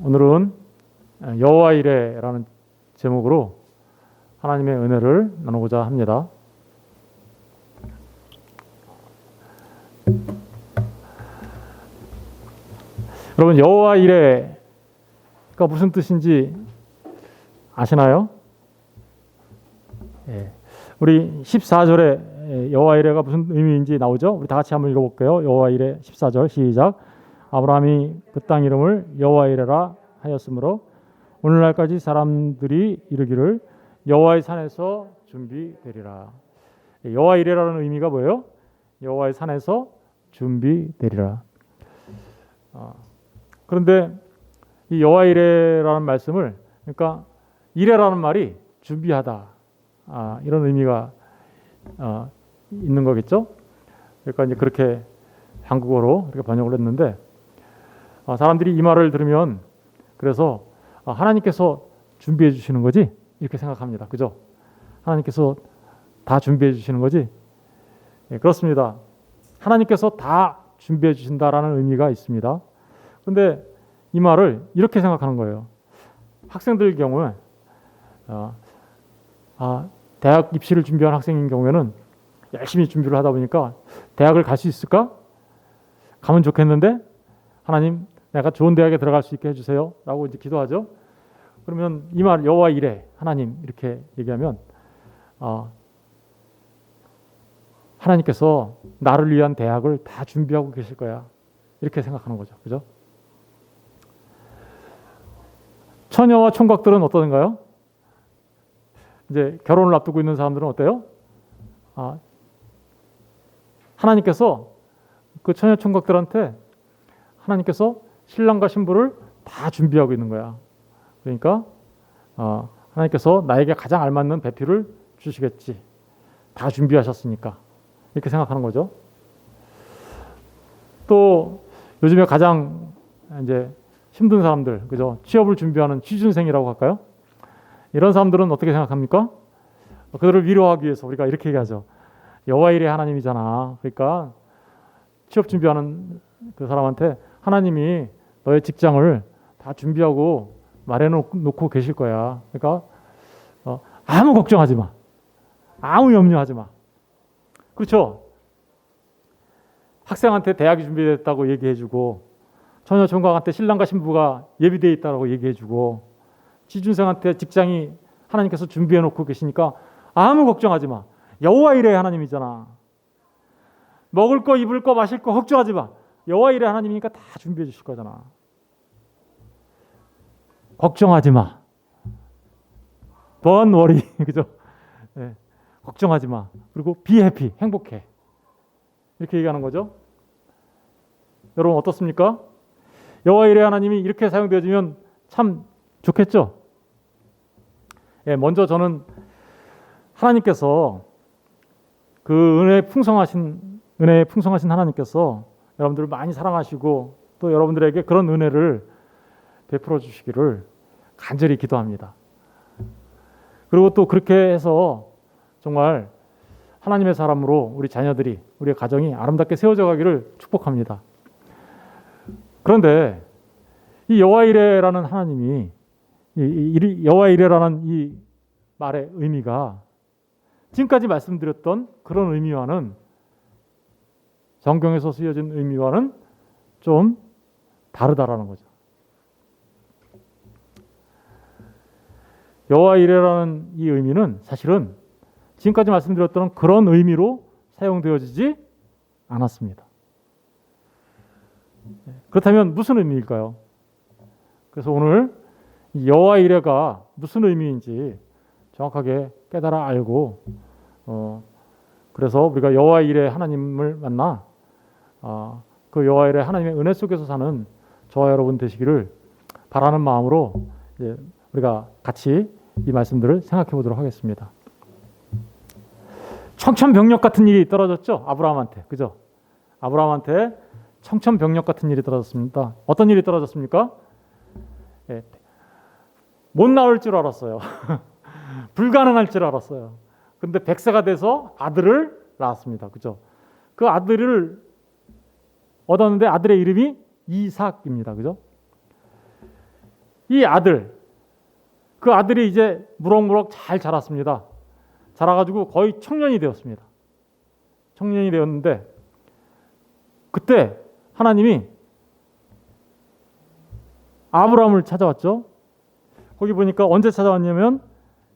오늘은 여호와 이레라는 제목으로 하나님의 은혜를 나누고자 합니다. 여러분, 여호와 이레가 무슨 뜻인지 아시나요? 우리 14절에 여호와 이레가 무슨 의미인지 나오죠? 우리 다 같이 한번 읽어볼게요. 여호와 이레 14절 시작. 아브라함이 그 땅 이름을 여호와 이레라 하였으므로 오늘날까지 사람들이 이르기를 여호와의 산에서 준비되리라. 여호와 이레라는 의미가 뭐예요? 여호와의 산에서 준비되리라. 그런데 이 여호와 이레라는 말씀을, 그러니까 이레라는 말이 준비하다, 이런 의미가 있는 거겠죠. 그러니까 이제 그렇게 한국어로 이렇게 번역을 했는데, 사람들이 이 말을 들으면 그래서 하나님께서 준비해 주시는 거지 이렇게 생각합니다. 그죠? 하나님께서 다 준비해 주시는 거지? 그렇습니다. 하나님께서 다 준비해 주신다라는 의미가 있습니다. 그런데 이 말을 이렇게 생각하는 거예요. 학생들 경우에 대학 입시를 준비한 학생인 경우에는 열심히 준비를 하다 보니까 대학을 갈 수 있을까? 가면 좋겠는데 하나님, 내가 좋은 대학에 들어갈 수 있게 해주세요 라고 이제 기도하죠. 그러면 이 말 여호와 이레 하나님 이렇게 얘기하면 하나님께서 나를 위한 대학을 다 준비하고 계실 거야 이렇게 생각하는 거죠. 그죠? 처녀와 총각들은 어떠는가요? 이제 결혼을 앞두고 있는 사람들은 어때요? 하나님께서 그 처녀 총각들한테 하나님께서 신랑과 신부를 다 준비하고 있는 거야. 그러니까 하나님께서 나에게 가장 알맞는 배필을 주시겠지. 다 준비하셨으니까 이렇게 생각하는 거죠. 또 요즘에 가장 이제 힘든 사람들, 그죠? 취업을 준비하는 취준생이라고 할까요? 이런 사람들은 어떻게 생각합니까? 그들을 위로하기 위해서 우리가 이렇게 얘기하죠. 여호와 이레 하나님이잖아. 그러니까 취업 준비하는 그 사람한테 하나님이 너의 직장을 다 준비하고 말해놓고 계실 거야. 그러니까 아무 걱정하지 마. 아무 염려하지 마. 그렇죠? 학생한테 대학이 준비됐다고 얘기해주고, 처녀 총각한테 신랑과 신부가 예비되어 있다고 얘기해주고, 취준생한테 직장이 하나님께서 준비해놓고 계시니까 아무 걱정하지 마. 여호와 이레 하나님이잖아. 먹을 거, 입을 거, 마실 거 걱정하지 마. 여호와 이레 하나님이니까 다 준비해 주실 거잖아. 걱정하지 마. Don't worry. 그죠? 네. 걱정하지 마. 그리고 be happy. 행복해. 이렇게 얘기하는 거죠. 여러분 어떻습니까? 여호와 이레 하나님이 이렇게 사용되어지면 참 좋겠죠? 먼저 저는 하나님께서 그 은혜에 풍성하신 하나님께서 여러분들을 많이 사랑하시고 또 여러분들에게 그런 은혜를 베풀어 주시기를 간절히 기도합니다. 그리고 또 그렇게 해서 정말 하나님의 사람으로 우리 자녀들이, 우리의 가정이 아름답게 세워져 가기를 축복합니다. 그런데 이 여호와 이레라는 하나님이, 여호와 이레라는 이 말의 의미가 지금까지 말씀드렸던 그런 의미와는, 성경에서 쓰여진 의미와는 좀 다르다라는 거죠. 여호와 이레라는 이 의미는 사실은 지금까지 말씀드렸던 그런 의미로 사용되어지지 않았습니다. 그렇다면 무슨 의미일까요? 그래서 오늘 여호와 이레가 무슨 의미인지 정확하게 깨달아 알고, 그래서 우리가 여호와 이레 하나님을 만나 그 여호와 이레 하나님의 은혜 속에서 사는 저와 여러분 되시기를 바라는 마음으로 우리가 같이 이 말씀들을 생각해 보도록 하겠습니다. 청천벽력 같은 일이 떨어졌죠? 아브라함한테. 그죠? 아브라함한테 청천벽력 같은 일이 떨어졌습니다. 어떤 일이 떨어졌습니까? 못 나올 줄 알았어요. 불가능할 줄 알았어요. 그런데 100세가 돼서 아들을 낳았습니다. 그죠? 그 아들을 얻었는데 아들의 이름이 이삭입니다. 그죠? 이 아들, 그 아들이 이제 무럭무럭 잘 자랐습니다. 자라가지고 거의 청년이 되었습니다. 청년이 되었는데 그때 하나님이 아브라함을 찾아왔죠. 거기 보니까 언제 찾아왔냐면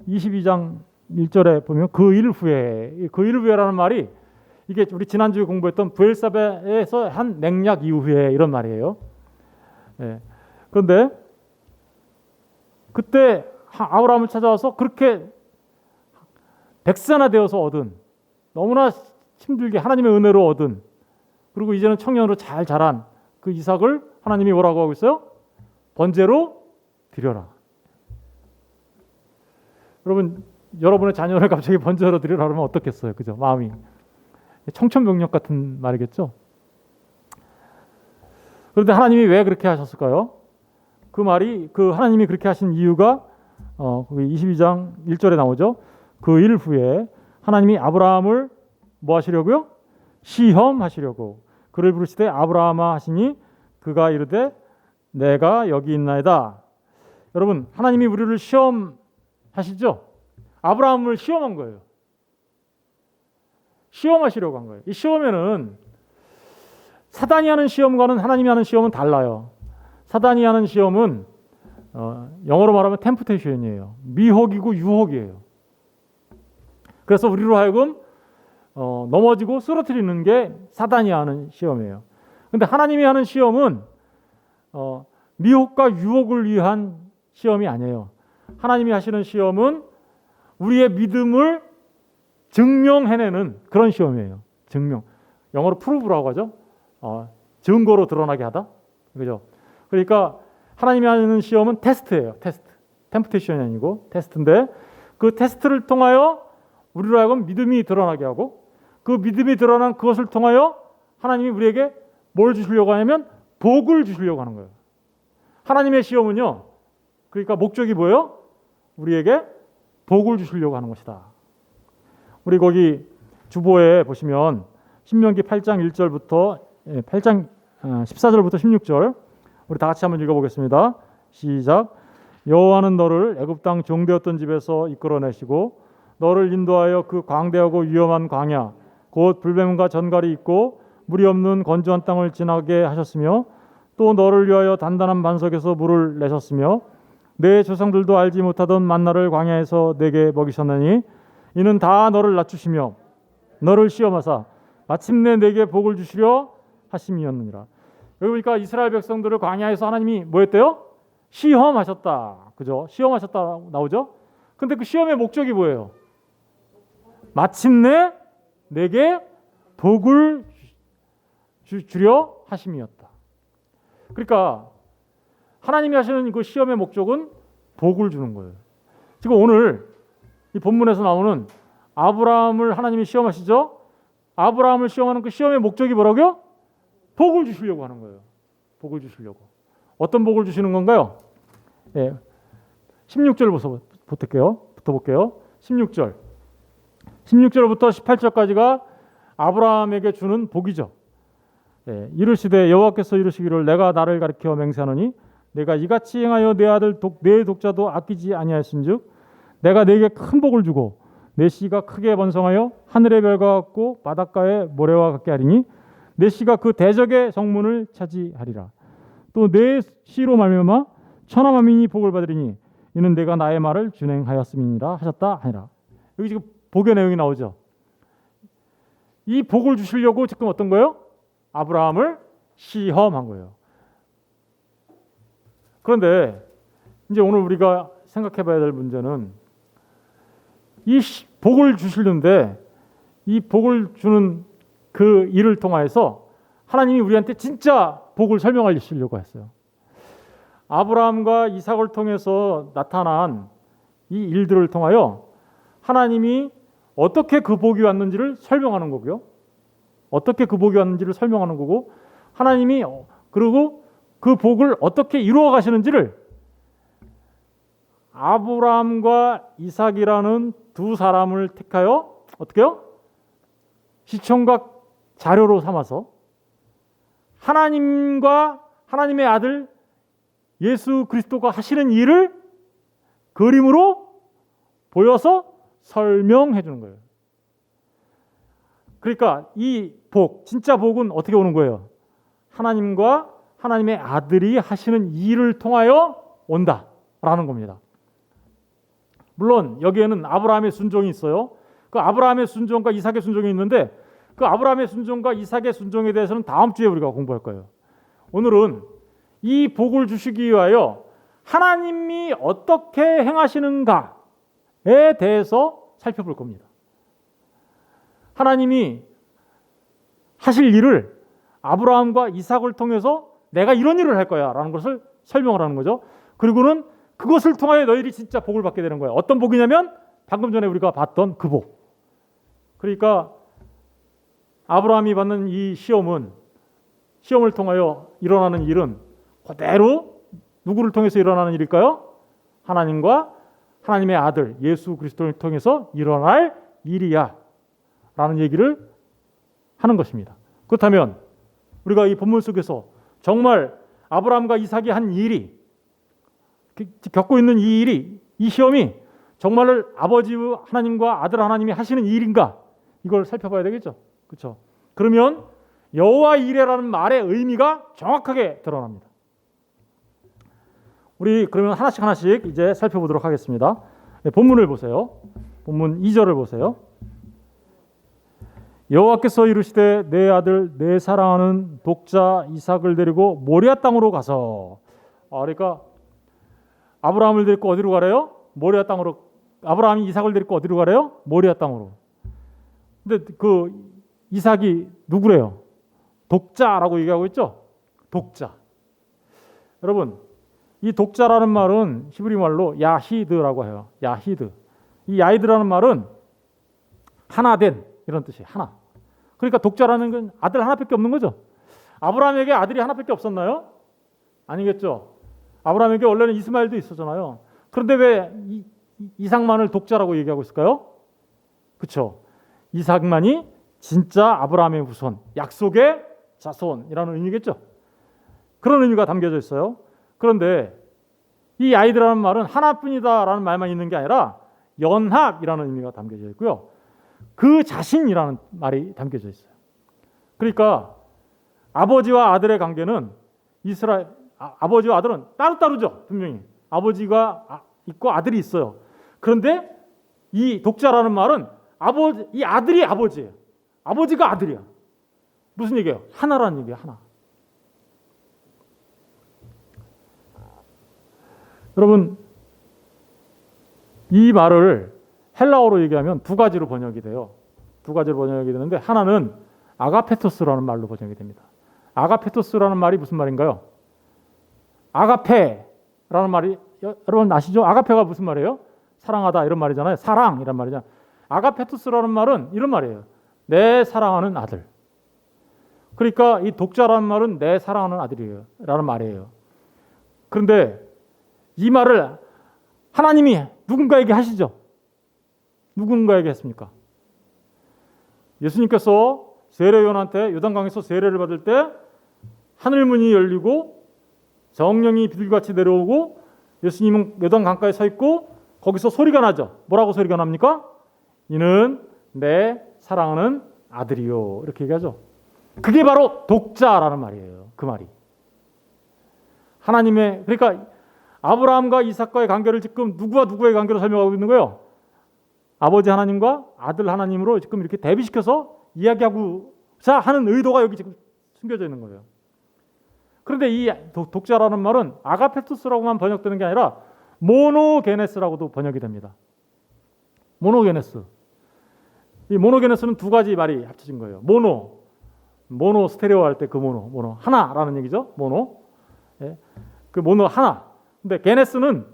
22장 1절에 보면 그 일 후에라는 말이 이게 우리 지난주에 공부했던 브엘사베에서 한 맹약 이후에 이런 말이에요. 예. 그런데 그때 아브라함을 찾아와서 그렇게 백세나 되어서 얻은, 너무나 힘들게 하나님의 은혜로 얻은, 그리고 이제는 청년으로 잘 자란 그 이삭을 하나님이 뭐라고 하고 있어요? 번제로 드려라. 여러분, 여러분의 자녀를 갑자기 번제로 드리라 그러면 어떻겠어요? 그죠? 마음이 청천벽력 같은 말이겠죠. 그런데 하나님이 왜 그렇게 하셨을까요? 그 말이, 그 하나님이 그렇게 하신 이유가 22장 1절에 나오죠. 그 일 후에 하나님이 아브라함을 뭐 하시려고요? 시험하시려고 그를 부르시되 아브라함아 하시니 그가 이르되 내가 여기 있나이다. 여러분, 하나님이 우리를 시험하시죠? 아브라함을 시험한 거예요. 시험하시려고 한 거예요. 이 시험에는 사단이 하는 시험과는 하나님이 하는 시험은 달라요. 사단이 하는 시험은 영어로 말하면 템프테이션이에요. 미혹이고 유혹이에요. 그래서 우리로 하여금 넘어지고 쓰러뜨리는 게 사단이 하는 시험이에요. 근데 하나님이 하는 시험은 미혹과 유혹을 위한 시험이 아니에요. 하나님이 하시는 시험은 우리의 믿음을 증명해내는 그런 시험이에요. 증명. 영어로 프루브라고 하죠. 증거로 드러나게 하다. 그죠? 그러니까 하나님이 하는 시험은 테스트예요. 테스트. 템프테이션이 아니고 테스트인데 그 테스트를 통하여 우리로 하여금 믿음이 드러나게 하고 그 믿음이 드러난 그것을 통하여 하나님이 우리에게 뭘 주시려고 하냐면 복을 주시려고 하는 거예요. 하나님의 시험은요. 그러니까 목적이 뭐예요? 우리에게 복을 주시려고 하는 것이다. 우리 거기 주보에 보시면 신명기 8장 1절부터 8장 14절부터 16절 우리 다 같이 한번 읽어보겠습니다. 시작. 여호와는 너를 애굽 땅 종되었던 집에서 이끌어내시고 너를 인도하여 그 광대하고 위험한 광야 곧 불뱀과 전갈이 있고 물이 없는 건조한 땅을 지나게 하셨으며 또 너를 위하여 단단한 반석에서 물을 내셨으며 내 조상들도 알지 못하던 만나를 광야에서 내게 먹이셨나니 이는 다 너를 낮추시며 너를 시험하사 마침내 내게 복을 주시려 하심이었느니라. 여기 보니까 이스라엘 백성들을 광야에서 하나님이 뭐 했대요? 시험하셨다. 그죠? 시험하셨다 나오죠? 근데 그 시험의 목적이 뭐예요? 마침내 내게 복을 주려 하심이었다. 그러니까 하나님이 하시는 그 시험의 목적은 복을 주는 거예요. 지금 오늘 이 본문에서 나오는 아브라함을 하나님이 시험하시죠? 아브라함을 시험하는 그 시험의 목적이 뭐라고요? 복을 주시려고 하는 거예요. 복을 주시려고. 어떤 복을 주시는 건가요? 16절 붙어볼게요. 16절. 16절부터 18절까지가 아브라함에게 주는 복이죠. 이르시되 여호와께서 이르시기를 내가 나를 가리켜 맹세하노니 내가 이같이 행하여 내 아들 내 독자도 아끼지 아니하였은즉 내가 네게 큰 복을 주고 내 씨가 크게 번성하여 하늘의 별과 같고 바닷가의 모래와 같게 하리니 내 씨가 그 대적의 성문을 차지하리라. 또 내 씨로 말미암아 천하 만민이 복을 받으리니 이는 내가 나의 말을 준행하였음이니라 하셨다 하니라. 여기 지금 복의 내용이 나오죠. 이 복을 주시려고 지금 어떤 거예요? 아브라함을 시험한 거예요. 그런데 이제 오늘 우리가 생각해 봐야 될 문제는 이 복을 주시는데 이 복을 주는 그 일을 통해서 하나님이 우리한테 진짜 복을 설명하시려고 했어요. 아브라함과 이삭을 통해서 나타난 이 일들을 통하여 하나님이 어떻게 그 복이 왔는지를 설명하는 거고요. 어떻게 그 복이 왔는지를 설명하는 거고 하나님이 그리고 그 복을 어떻게 이루어 가시는지를 아브라함과 이삭이라는 두 사람을 택하여 어떻게요? 시청각 자료로 삼아서 하나님과 하나님의 아들 예수 그리스도가 하시는 일을 그림으로 보여서 설명해 주는 거예요. 그러니까 이 복, 진짜 복은 어떻게 오는 거예요? 하나님과 하나님의 아들이 하시는 일을 통하여 온다라는 겁니다. 물론 여기에는 아브라함의 순종이 있어요. 그 아브라함의 순종과 이삭의 순종이 있는데 그 아브라함의 순종과 이삭의 순종에 대해서는 다음 주에 우리가 공부할 거예요. 오늘은 이 복을 주시기 위하여 하나님이 어떻게 행하시는가에 대해서 살펴볼 겁니다. 하나님이 하실 일을 아브라함과 이삭을 통해서 내가 이런 일을 할 거야 라는 것을 설명을 하는 거죠. 그리고는 그것을 통하여 너희들이 진짜 복을 받게 되는 거예요. 어떤 복이냐면 방금 전에 우리가 봤던 그 복. 그러니까 아브라함이 받는 이 시험을 통하여 일어나는 일은 그대로 누구를 통해서 일어나는 일일까요? 하나님과 하나님의 아들 예수 그리스도를 통해서 일어날 일이야 라는 얘기를 하는 것입니다. 그렇다면 우리가 이 본문 속에서 정말 아브라함과 이삭이 한 일이 겪고 있는 이 일이 이 시험이 정말 아버지 하나님과 아들 하나님이 하시는 일인가 이걸 살펴봐야 되겠죠. 그렇죠? 그러면 여호와 이레라는 말의 의미가 정확하게 드러납니다. 우리 그러면 하나씩 이제 살펴보도록 하겠습니다. 네, 본문을 보세요. 본문 2절을 보세요. 여호와께서 이르시되 내 아들 내 사랑하는 독자 이삭을 데리고 모리아 땅으로 가서 그러니까 아브라함을 데리고 어디로 가래요? 모리아 땅으로. 아브라함이 이삭을 데리고 어디로 가래요? 모리아 땅으로. 근데 그 이삭이 누구래요? 독자라고 얘기하고 있죠? 독자. 여러분, 이 독자라는 말은 히브리 말로 야히드라고 해요. 야히드. 이 야히드라는 말은 하나된 이런 뜻이에요. 하나. 그러니까 독자라는 건 아들 하나밖에 없는 거죠. 아브라함에게 아들이 하나밖에 없었나요? 아니겠죠. 아브라함에게 원래는 이스마엘도 있었잖아요. 그런데 왜 이삭만을 독자라고 얘기하고 있을까요? 그렇죠. 이삭만이 진짜 아브라함의 후손, 약속의 자손이라는 의미겠죠. 그런 의미가 담겨져 있어요. 그런데 이 아이들이라는 말은 하나뿐이다라는 말만 있는 게 아니라 연합이라는 의미가 담겨져 있고요. 그 자신이라는 말이 담겨져 있어요. 그러니까 아버지와 아들의 관계는 아버지와 아들은 따로따로죠. 분명히 아버지가 있고 아들이 있어요. 그런데 이 독자라는 말은 이 아들이 아버지예요. 아버지가 아들이야. 무슨 얘기예요? 하나라는 얘기예요. 하나. 여러분, 이 말을 헬라어로 얘기하면 두 가지로 번역이 돼요. 두 가지로 번역이 되는데 하나는 아가페토스라는 말로 번역이 됩니다. 아가페토스라는 말이 무슨 말인가요? 아가페라는 말이 여러분 아시죠? 아가페가 무슨 말이에요? 사랑하다 이런 말이잖아요. 사랑이란 말이잖아요. 아가페토스라는 말은 이런 말이에요. 내 사랑하는 아들. 그러니까 이 독자라는 말은 내 사랑하는 아들이에요. 라는 말이에요. 그런데 이 말을 하나님이 누군가에게 하시죠? 누군가에게 했습니까? 예수님께서 세례요한한테 요단강에서 세례를 받을 때 하늘 문이 열리고 성령이 비둘기같이 내려오고 예수님은 요단강가에 서 있고 거기서 소리가 나죠. 뭐라고 소리가 납니까? 이는 내 사랑하는 아들이요. 이렇게 얘기하죠. 그게 바로 독자라는 말이에요. 그 말이. 하나님의 그러니까 아브라함과 이삭과의 관계를 지금 누구와 누구의 관계로 설명하고 있는 거예요? 아버지 하나님과 아들 하나님으로 지금 이렇게 대비시켜서 이야기하고자 하는 의도가 여기 지금 숨겨져 있는 거예요. 그런데 이 독자라는 말은 아가페토스라고만 번역되는 게 아니라 모노게네스라고도 번역이 됩니다. 모노게네스. 이 모노게네스는 두 가지 말이 합쳐진 거예요. 모노 스테레오 할 때 그 모노 하나라는 얘기죠. 모노. 예. 그 모노 하나. 근데 게네스는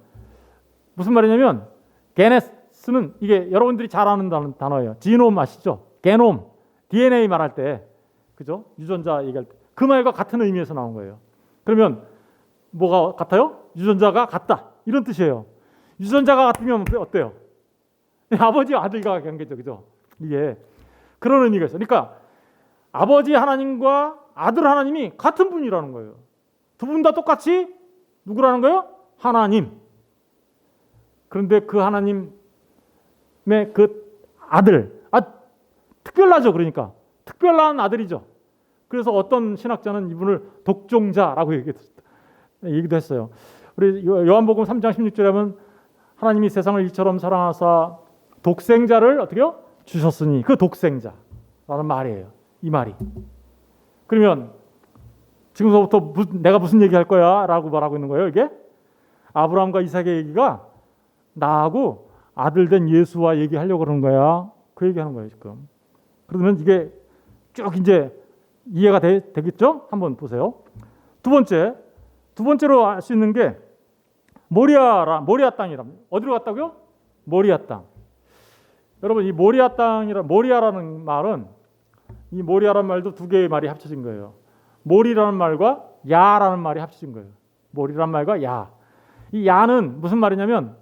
무슨 말이냐면 게네스는 이게 여러분들이 잘 아는 단어예요. 지놈 아시죠? 게놈. DNA 말할 때 그죠? 유전자 얘기할 때 그 말과 같은 의미에서 나온 거예요. 그러면 뭐가 같아요? 유전자가 같다. 이런 뜻이에요. 유전자가 같으면 어때요? 아버지와 아들과 관계죠. 그죠? 이게 그런 의미가 있어요. 그러니까 아버지 하나님과 아들 하나님이 같은 분이라는 거예요. 두 분 다 똑같이 누구라는 거예요? 하나님. 그런데 그 하나님의 그 아들, 특별하죠. 그러니까 특별한 아들이죠. 그래서 어떤 신학자는 이분을 독종자라고 얘기도 했어요. 우리 요한복음 3장 16절에 하면 하나님이 세상을 이처럼 사랑하사 독생자를 어떻게요? 주셨으니 그 독생자라는 말이에요. 이 말이. 그러면 지금서부터 내가 무슨 얘기할 거야? 라고 말하고 있는 거예요. 이게 아브라함과 이삭의 얘기가 나하고 아들 된 예수와 얘기하려고 그러는 거야. 그 얘기하는 거예요 지금. 그러면 이게 쭉 이제 이해가 되겠죠? 한번 보세요. 두 번째로 알 수 있는 게 모리아 땅이랍니다. 어디로 갔다고요? 모리아 땅. 여러분 이 모리아라는 말은 이 모리아라는 말도 두 개의 말이 합쳐진 거예요. 모리라는 말과 야라는 말이 합쳐진 거예요. 모리라는 말과 야. 이 야는 무슨 말이냐면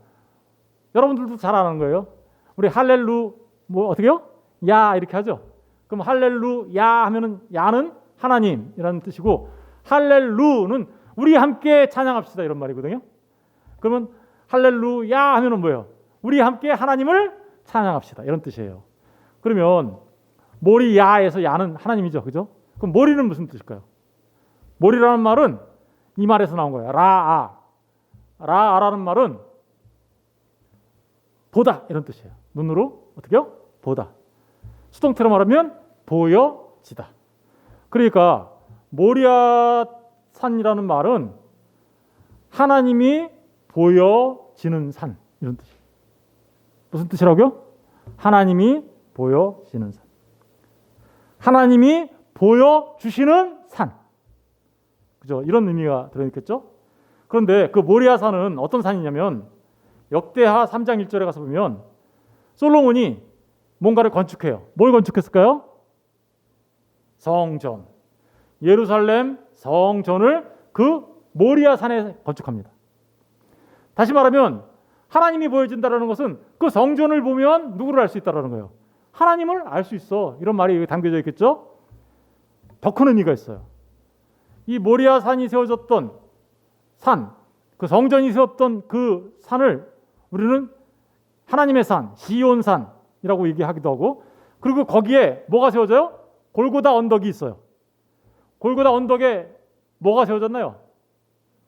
여러분들도 잘 아는 거예요. 우리 할렐루 뭐 어떻게요? 야 이렇게 하죠. 그럼 할렐루 야 하면은 야는 하나님이라는 뜻이고 할렐루는 우리 함께 찬양합시다 이런 말이거든요. 그러면 할렐루야 하면은 뭐예요? 우리 함께 하나님을 찬양합시다 이런 뜻이에요. 그러면 모리야에서 야는 하나님이죠, 그죠? 그럼 모리는 무슨 뜻일까요? 모리라는 말은 이 말에서 나온 거예요. 라아라는 말은 보다 이런 뜻이에요. 눈으로 어떻게요? 보다. 수동태로 말하면 보여지다. 그러니까 모리아 산이라는 말은 하나님이 보여지는 산 이런 뜻이에요. 무슨 뜻이라고요? 하나님이 보여지는 산. 하나님이 보여주시는 산. 그죠? 이런 의미가 들어있겠죠? 그런데 그 모리아 산은 어떤 산이냐면 역대하 3장 1절에 가서 보면 솔로몬이 뭔가를 건축해요. 뭘 건축했을까요? 성전. 예루살렘 성전을 그 모리아 산에 건축합니다. 다시 말하면 하나님이 보여진다는 것은 그 성전을 보면 누구를 알 수 있다는 거예요. 하나님을 알 수 있어. 이런 말이 여기 담겨져 있겠죠? 더 큰 의미가 있어요. 이 모리아 산이 세워졌던 산, 그 성전이 세웠던 그 산을 우리는 하나님의 산, 시온산이라고 얘기하기도 하고 그리고 거기에 뭐가 세워져요? 골고다 언덕이 있어요. 골고다 언덕에 뭐가 세워졌나요?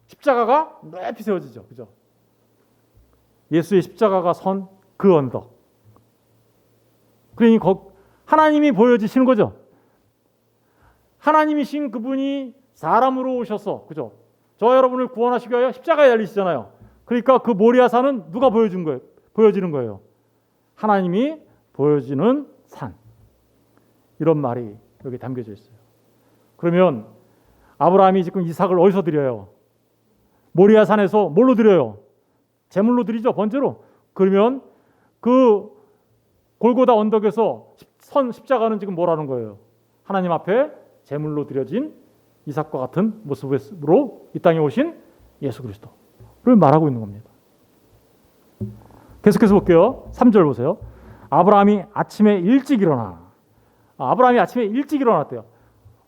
십자가가 높이 세워지죠. 그죠? 예수의 십자가가 선 그 언덕. 그러니 하나님이 보여지시는 거죠. 하나님이신 그분이 사람으로 오셔서 그죠? 저와 여러분을 구원하시기 위하여 십자가에 달리시잖아요. 그러니까 그 모리아산은 누가 보여준 거예요? 보여지는 거예요. 하나님이 보여지는 산. 이런 말이 여기 담겨져 있어요. 그러면 아브라함이 지금 이삭을 어디서 드려요? 모리아산에서 뭘로 드려요? 제물로 드리죠. 번제로. 그러면 그 골고다 언덕에서 선 십자가는 지금 뭐라는 거예요? 하나님 앞에 제물로 드려진 이삭과 같은 모습으로 이 땅에 오신 예수 그리스도를 말하고 있는 겁니다. 계속해서 볼게요. 3절 보세요. 아브라함이 아침에 일찍 일어나. 아브라함이 아침에 일찍 일어났대요.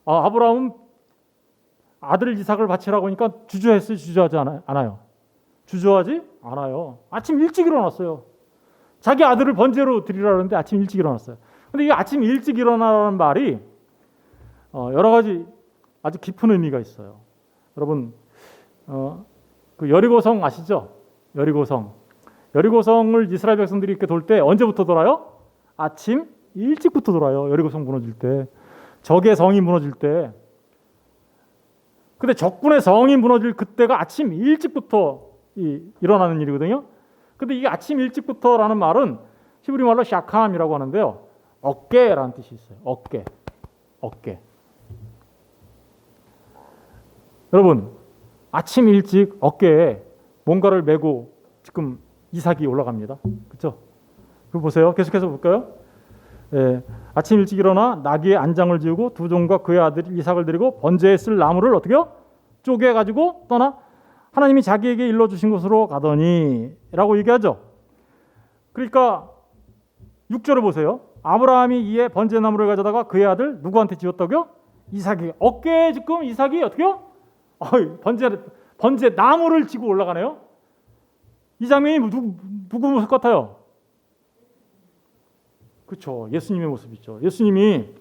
아브라함은 아들 이삭을 바치라고 하니까 주저했어요? 주저하지 않아요? 주저하지 않아요. 아침 일찍 일어났어요. 자기 아들을 번제로 드리라는데 아침 일찍 일어났어요. 근데 이 아침 일찍 일어나라는 말이 여러 가지 아주 깊은 의미가 있어요. 여러분 그 여리고성 아시죠? 여리고성을 이스라엘 백성들이 이렇게 돌 때 언제부터 돌아요? 아침 일찍부터 돌아요. 여리고성 무너질 때, 적의 성이 무너질 때. 근데 적군의 성이 무너질 그때가 아침 일찍부터 일어나는 일이거든요. 근데 이 아침 일찍부터라는 말은 히브리 말로 샤캄이라고 하는데요. 어깨라는 뜻이 있어요. 어깨. 여러분, 아침 일찍 어깨에 뭔가를 메고 지금 이삭이 올라갑니다. 그렇죠? 그거 보세요. 계속해서 볼까요? 아침 일찍 일어나 나귀의 안장을 지우고 두 종과 그의 아들 이삭을 데리고 번제에 쓸 나무를 어떻게요? 쪼개가지고 떠나 하나님이 자기에게 일러주신 곳으로 가더니 라고 얘기하죠. 그러니까 6절을 보세요. 아브라함이 이에 번제나무를 가져다가 그의 아들 누구한테 지었다고요? 이삭이. 어깨에 지금 이삭이 어떻게요? 번제 나무를 지고 올라가네요. 이 장면이 누구 모습 같아요? 그렇죠. 예수님의 모습이죠. 예수님이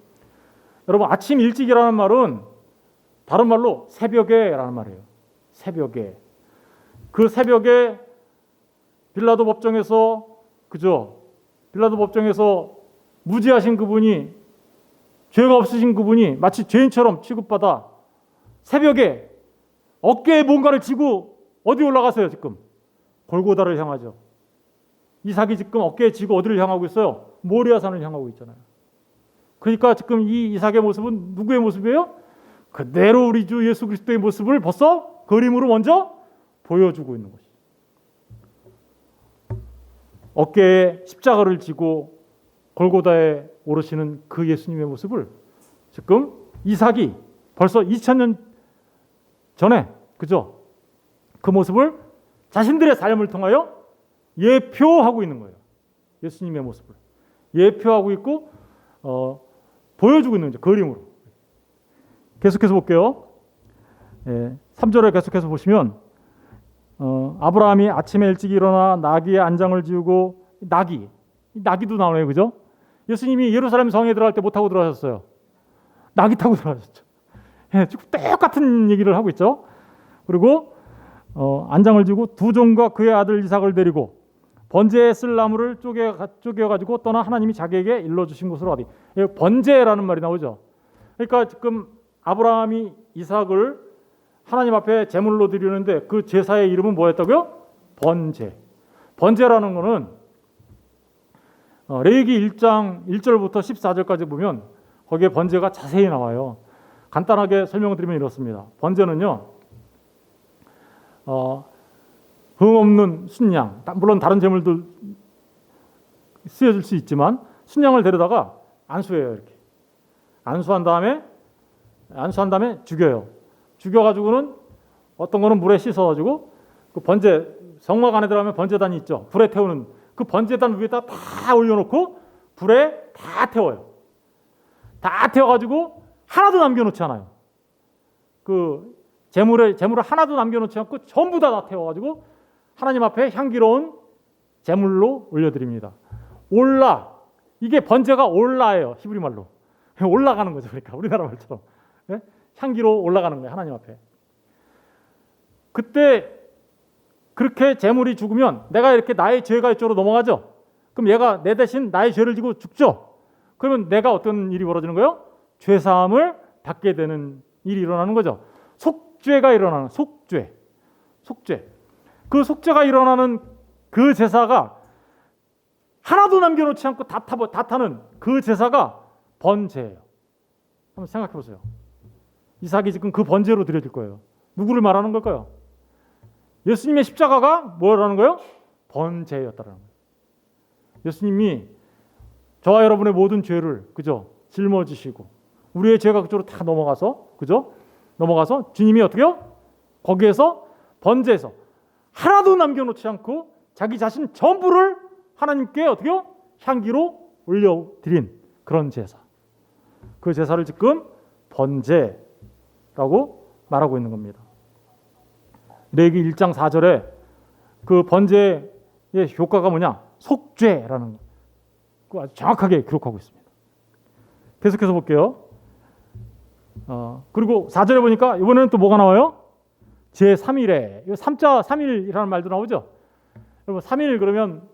여러분 아침 일찍이라는 말은 다른 말로 새벽에라는 말이에요. 새벽에. 그 새벽에 빌라도 법정에서 그죠? 빌라도 법정에서 무죄하신 그분이 죄가 없으신 그분이 마치 죄인처럼 취급받아 새벽에 어깨에 뭔가를 지고 어디 올라가세요 지금? 골고다를 향하죠. 이삭이 지금 어깨에 지고 어디를 향하고 있어요? 모리아산을 향하고 있잖아요. 그러니까 지금 이 이삭의 모습은 누구의 모습이에요? 그대로 우리 주 예수 그리스도의 모습을 벌써 그림으로 먼저 보여주고 있는 것이죠. 어깨에 십자가를 지고 골고다에 오르시는 그 예수님의 모습을 지금 이삭이 벌써 2000년 전에 그죠? 그 모습을 자신들의 삶을 통하여 예표하고 있는 거예요. 예수님의 모습을 예표하고 있고 보여주고 있는 거죠. 그림으로. 계속해서 볼게요. 3절에 계속해서 보시면 아브라함이 아침에 일찍 일어나 나귀의 안장을 지우고 나귀도 나오네요. 그죠? 예수님이 예루살렘 성에 들어갈 때 못 타고 들어가셨어요. 나귀 타고 들어가셨죠. 지금 똑같은 얘기를 하고 있죠. 그리고 안장을 지고 두 종과 그의 아들 이삭을 데리고 번제에 쓸 나무를 쪼개가지고 떠나 하나님이 자기에게 일러주신 곳으로 어디. 번제라는 말이 나오죠. 그러니까 지금 아브라함이 이삭을 하나님 앞에 제물로 드리는데 그 제사의 이름은 뭐였다고요? 번제. 번제라는 거는 레위기 1장 1절부터 14절까지 보면 거기에 번제가 자세히 나와요. 간단하게 설명을 드리면 이렇습니다. 번제는요, 흠없는 순양, 물론 다른 제물도 쓰여질 수 있지만 순양을 데려다가 안수해요. 이렇게 안수한 다음에 죽여요. 죽여가지고는 어떤 거는 물에 씻어가지고 그 번제 성막 안에 들어가면 번제단이 있죠. 불에 태우는 그 번제단 위에다 다 올려놓고 불에 다 태워요. 다 태워가지고 하나도 남겨놓지 않아요. 그 제물을 하나도 남겨놓지 않고 전부 다 태워가지고 하나님 앞에 향기로운 제물로 올려드립니다. 올라, 이게 번제가 올라예요. 히브리 말로 올라가는 거죠. 그러니까 우리나라 말처럼 향기로 올라가는 거예요. 하나님 앞에. 그때 그렇게 제물이 죽으면 내가 이렇게 나의 죄가 이쪽으로 넘어가죠. 그럼 얘가 내 대신 나의 죄를 지고 죽죠. 그러면 내가 어떤 일이 벌어지는 거예요? 죄사함을 받게 되는 일이 일어나는 거죠. 속죄가 일어나는 속죄. 그 속죄가 일어나는 그 제사가 하나도 남겨놓지 않고 다 타는 그 제사가 번제예요. 한번 생각해 보세요. 이삭이 지금 그 번제로 드려질 거예요. 누구를 말하는 걸까요? 예수님의 십자가가 뭐라는 거예요? 번제였다라는 거예요. 예수님이 저와 여러분의 모든 죄를 그죠? 짊어지시고 우리의 죄가 그쪽으로 다 넘어가서 그죠? 넘어가서 주님이 어떻게요? 거기에서 번제에서 하나도 남겨놓지 않고 자기 자신 전부를 하나님께 어떻게요? 향기로 올려드린 그런 제사. 그 제사를 지금 번제라고 말하고 있는 겁니다. 레위기 1장 4절에 그 번제의 효과가 뭐냐? 속죄라는 거 아주 정확하게 기록하고 있습니다. 계속해서 볼게요. 그리고 4절에 보니까 이번에는 또 뭐가 나와요? 제3일에 3자 3일이라는 말도 나오죠. 여러분 3일 그러면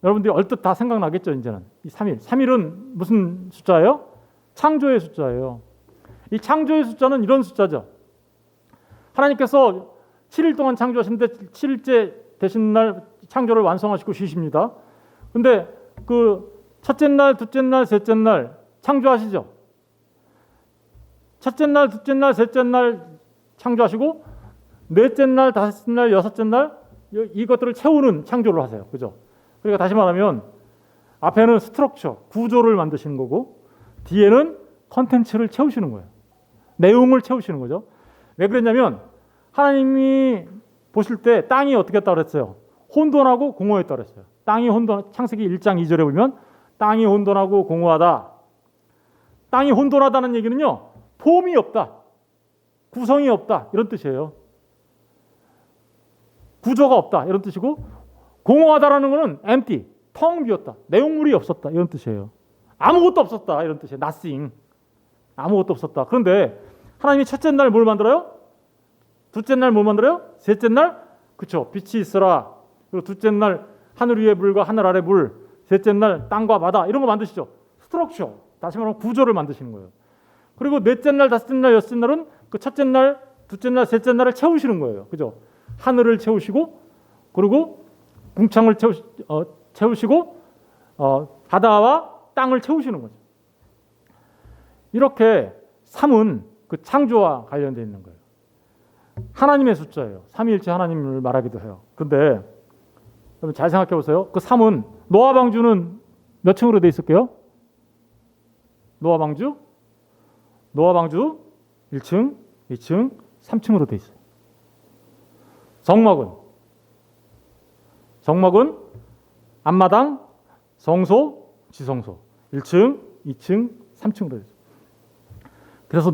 여러분들이 얼뜻 다 생각나겠죠. 이제는 이 3일은 무슨 숫자예요? 창조의 숫자예요. 이 창조의 숫자는 이런 숫자죠. 하나님께서 7일 동안 창조하시는데 7일째 되신 날 창조를 완성하시고 쉬십니다. 근데 그 첫째 날, 둘째 날, 셋째 날 창조하시죠. 첫째 날, 둘째 날, 셋째 날 창조하시고 넷째 날, 다섯째 날, 여섯째 날 이것들을 채우는 창조를 하세요. 그죠? 그러니까 다시 말하면 앞에는 스트럭처, 구조를 만드시는 거고 뒤에는 컨텐츠를 채우시는 거예요. 내용을 채우시는 거죠. 왜 그랬냐면 하나님이 보실 때 땅이 어떻게 했다고 그랬어요? 혼돈하고 공허했다고 그랬어요. 땅이 혼돈, 창세기 1장 2절에 보면 땅이 혼돈하고 공허하다. 땅이 혼돈하다는 얘기는요. 폼이 없다. 구성이 없다. 이런 뜻이에요. 구조가 없다 이런 뜻이고, 공허하다라는 것은 empty, 텅 비었다, 내용물이 없었다 이런 뜻이에요. 아무것도 없었다 이런 뜻이에요. nothing, 아무것도 없었다. 그런데 하나님이 첫째 날 뭘 만들어요? 둘째 날 뭘 만들어요? 셋째 날, 그렇죠, 빛이 있으라. 그리고 둘째 날 하늘 위의 물과 하늘 아래 물, 셋째 날 땅과 바다 이런 거 만드시죠. 스트럭처, 다시 말하면 구조를 만드시는 거예요. 그리고 넷째 날, 다섯째 날, 여섯째 날은 그 첫째 날, 둘째 날, 셋째 날을 채우시는 거예요. 그죠? 하늘을 채우시고, 그리고 궁창을 채우시고, 바다와 땅을 채우시는 거죠. 이렇게 3은 그 창조와 관련되어 있는 거예요. 하나님의 숫자예요. 삼위일체 하나님을 말하기도 해요. 그런데 여러분 잘 생각해 보세요. 그 3은 노아 방주는 몇 층으로 되어 있을게요? 노아 방주 1층, 2층, 3층으로 되어 있어요. 정막은 앞마당, 성소, 지성소 1층, 2층, 3층으로 되어 있어요. 그래서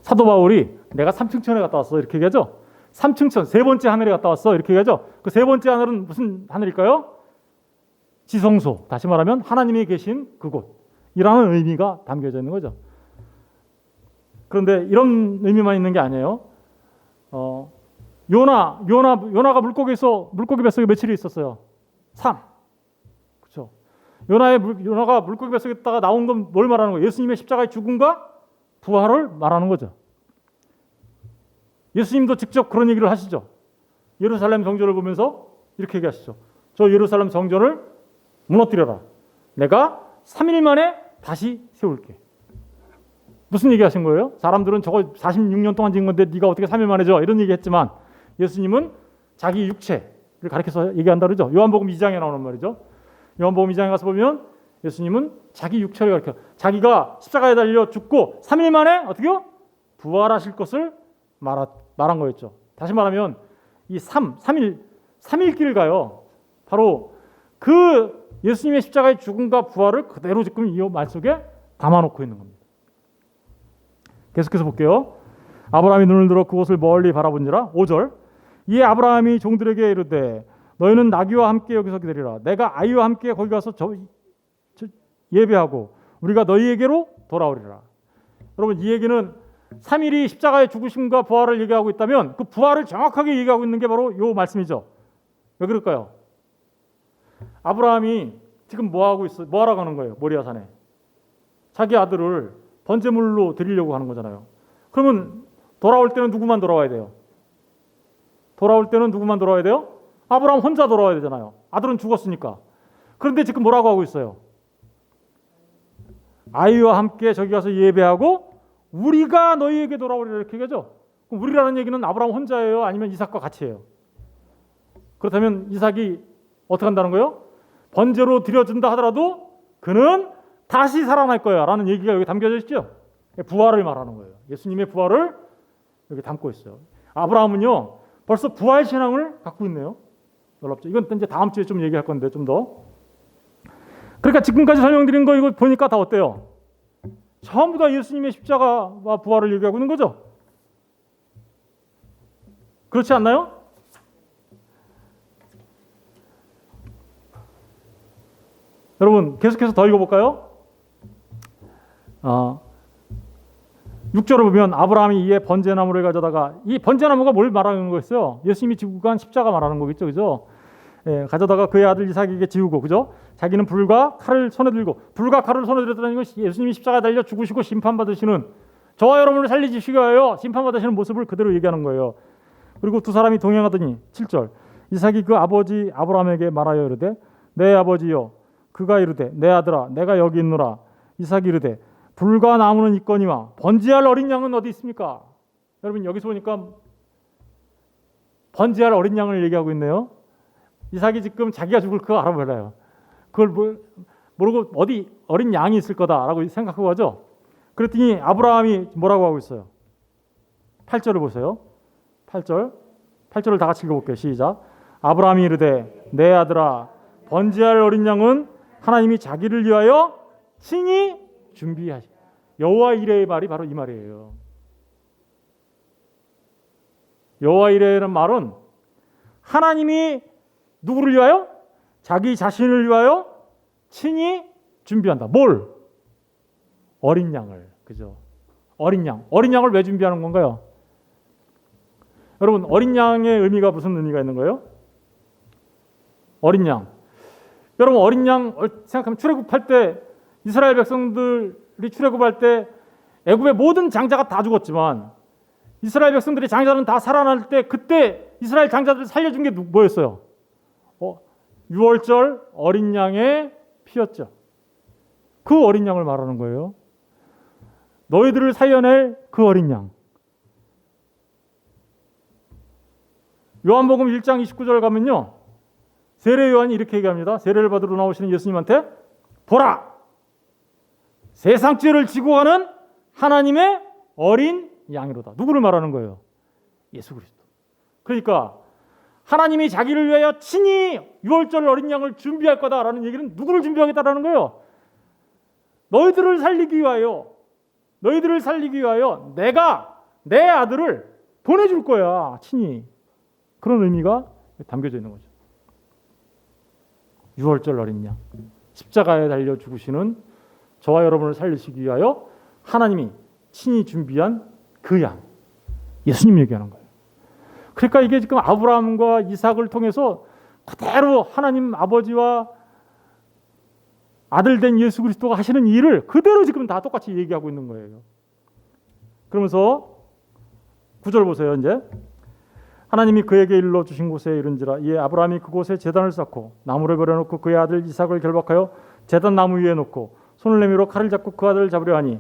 사도 바울이 내가 3층 천에 갔다 왔어 이렇게 얘기하죠. 3층 천, 세 번째 하늘에 갔다 왔어 이렇게 얘기하죠. 그 세 번째 하늘은 무슨 하늘일까요? 지성소, 다시 말하면 하나님이 계신 그곳이라는 의미가 담겨져 있는 거죠. 그런데 이런 의미만 있는 게 아니에요. 요나가 물고기 뱃속에 며칠 있었어요? 3. 그렇죠. 요나가 물고기 뱃속에 있다가 나온 건 뭘 말하는 거예요? 예수님의 십자가의 죽음과 부활을 말하는 거죠. 예수님도 직접 그런 얘기를 하시죠. 예루살렘 성전을 보면서 이렇게 얘기하시죠. 저 예루살렘 성전을 무너뜨려라. 내가 3일 만에 다시 세울게. 무슨 얘기 하신 거예요? 사람들은 저거 46년 동안 지은 건데 네가 어떻게 3일 만에 져? 이런 얘기 했지만 예수님은 자기 육체를 가리켜서 얘기한다 그러죠. 요한복음 2장에 나오는 말이죠. 요한복음 2장에 가서 보면 예수님은 자기 육체를 가리켜, 자기가 십자가에 달려 죽고 3일 만에 어떻게요? 부활하실 것을 말한 거였죠. 다시 말하면 이 3일길을 가요. 바로 그 예수님의 십자가의 죽음과 부활을 그대로 지금 이 말 속에 담아놓고 있는 겁니다. 계속해서 볼게요. 아브라함이 눈을 들어 그곳을 멀리 바라본지라. 5절. 이에 아브라함이 종들에게 이르되 너희는 나귀와 함께 여기서 기다리라. 내가 아이와 함께 거기 가서 예배하고 우리가 너희에게로 돌아오리라. 여러분 이 얘기는 3일이 십자가의 죽으심과 부활을 얘기하고 있다면 그 부활을 정확하게 얘기하고 있는 게 바로 이 말씀이죠. 왜 그럴까요? 아브라함이 지금 뭐 하러 가는 거예요? 모리아산에. 자기 아들을 번제물로 드리려고 하는 거잖아요. 그러면 돌아올 때는 누구만 돌아와야 돼요? 아브라함 혼자 돌아와야 되잖아요. 아들은 죽었으니까. 그런데 지금 뭐라고 하고 있어요? 아이와 함께 저기 가서 예배하고 우리가 너희에게 돌아오리라 이렇게 얘기하죠. 그럼 우리라는 얘기는 아브라함 혼자예요? 아니면 이삭과 같이 해요? 그렇다면 이삭이 어떻게 한다는 거예요? 번제로 드려준다 하더라도 그는 다시 살아날 거야 라는 얘기가 여기 담겨져 있죠. 부활을 말하는 거예요. 예수님의 부활을 여기 담고 있어요. 아브라함은요 벌써 부활 신앙을 갖고 있네요. 놀랍죠. 이건 이제 다음 주에 좀 얘기할 건데 좀 더. 그러니까 지금까지 설명드린 거 이거 보니까 다 어때요? 전부 다 예수님의 십자가와 부활을 얘기하고 있는 거죠. 그렇지 않나요? 여러분 계속해서 더 읽어볼까요? 6절을 보면 아브라함이 이에 번제나무를 가져다가, 이 번제나무가 뭘 말하는 거였어요? 예수님이 지고 간 십자가 말하는 거겠죠, 그죠? 가져다가 그의 아들 이삭에게 지우고, 그죠? 자기는 불과 칼을 손에 들고, 불과 칼을 손에 들었다는 것이 예수님이 십자가에 달려 죽으시고 심판받으시는, 저와 여러분을 살리시기 위하여 심판받으시는 모습을 그대로 얘기하는 거예요. 그리고 두 사람이 동행하더니 7절 이삭이 그 아버지 아브라함에게 말하여 이르되 내 아버지여. 그가 이르되 내 아들아 내가 여기 있노라. 이삭이 이르되 불과 나무는 있거니와 번제할 어린 양은 어디 있습니까? 여러분 여기서 보니까 번제할 어린 양을 얘기하고 있네요. 이삭이 지금 자기가 죽을 그거 알아버려요. 그걸 모르고 어디 어린 양이 있을 거다라고 생각하고 하죠. 그랬더니 아브라함이 뭐라고 하고 있어요? 8절을 보세요. 8절을 다 같이 읽어볼게요. 시작. 아브라함이 이르되 내 아들아 번제할 어린 양은 하나님이 자기를 위하여 친히 준비하시. 여호와 이레의 말이 바로 이 말이에요. 여호와 이레라는 말은 하나님이 누구를 위하여? 자기 자신을 위하여 친히 준비한다. 뭘? 어린 양을. 그죠? 어린 양. 어린 양을 왜 준비하는 건가요? 여러분, 어린 양의 의미가 무슨 의미가 있는 거예요? 어린 양. 여러분, 어린 양 생각하면 출애굽할 때 이스라엘 백성들이 출애굽할 때 애굽의 모든 장자가 다 죽었지만 이스라엘 백성들의 장자는 다 살아날 때 그때 이스라엘 장자들을 살려준 게 뭐였어요? 유월절 어린 양의 피였죠. 그 어린 양을 말하는 거예요. 너희들을 살려낼 그 어린 양. 요한복음 1장 29절 가면요. 세례 요한이 이렇게 얘기합니다. 세례를 받으러 나오시는 예수님한테 보라! 세상 죄를 지고 가는 하나님의 어린 양이로다. 누구를 말하는 거예요? 예수 그리스도. 그러니까 하나님이 자기를 위하여 친히 유월절 어린 양을 준비할 거다라는 얘기는 누구를 준비하겠다라는 거예요? 너희들을 살리기 위하여 내가 내 아들을 보내줄 거야. 친히. 그런 의미가 담겨져 있는 거죠. 유월절 어린 양. 십자가에 달려 죽으시는 저와 여러분을 살리시기 위하여 하나님이 친히 준비한 그 양. 예수님 얘기하는 거예요. 그러니까 이게 지금 아브라함과 이삭을 통해서 그대로 하나님 아버지와 아들 된 예수 그리스도가 하시는 일을 그대로 지금 다 똑같이 얘기하고 있는 거예요. 그러면서 9절 보세요. 이제 하나님이 그에게 일러 주신 곳에 이른지라 이에 아브라함이 그곳에 제단을 쌓고 나무를 버려놓고 그의 아들 이삭을 결박하여 제단 나무 위에 놓고 손을 내밀어 칼을 잡고 그 아들을 잡으려 하니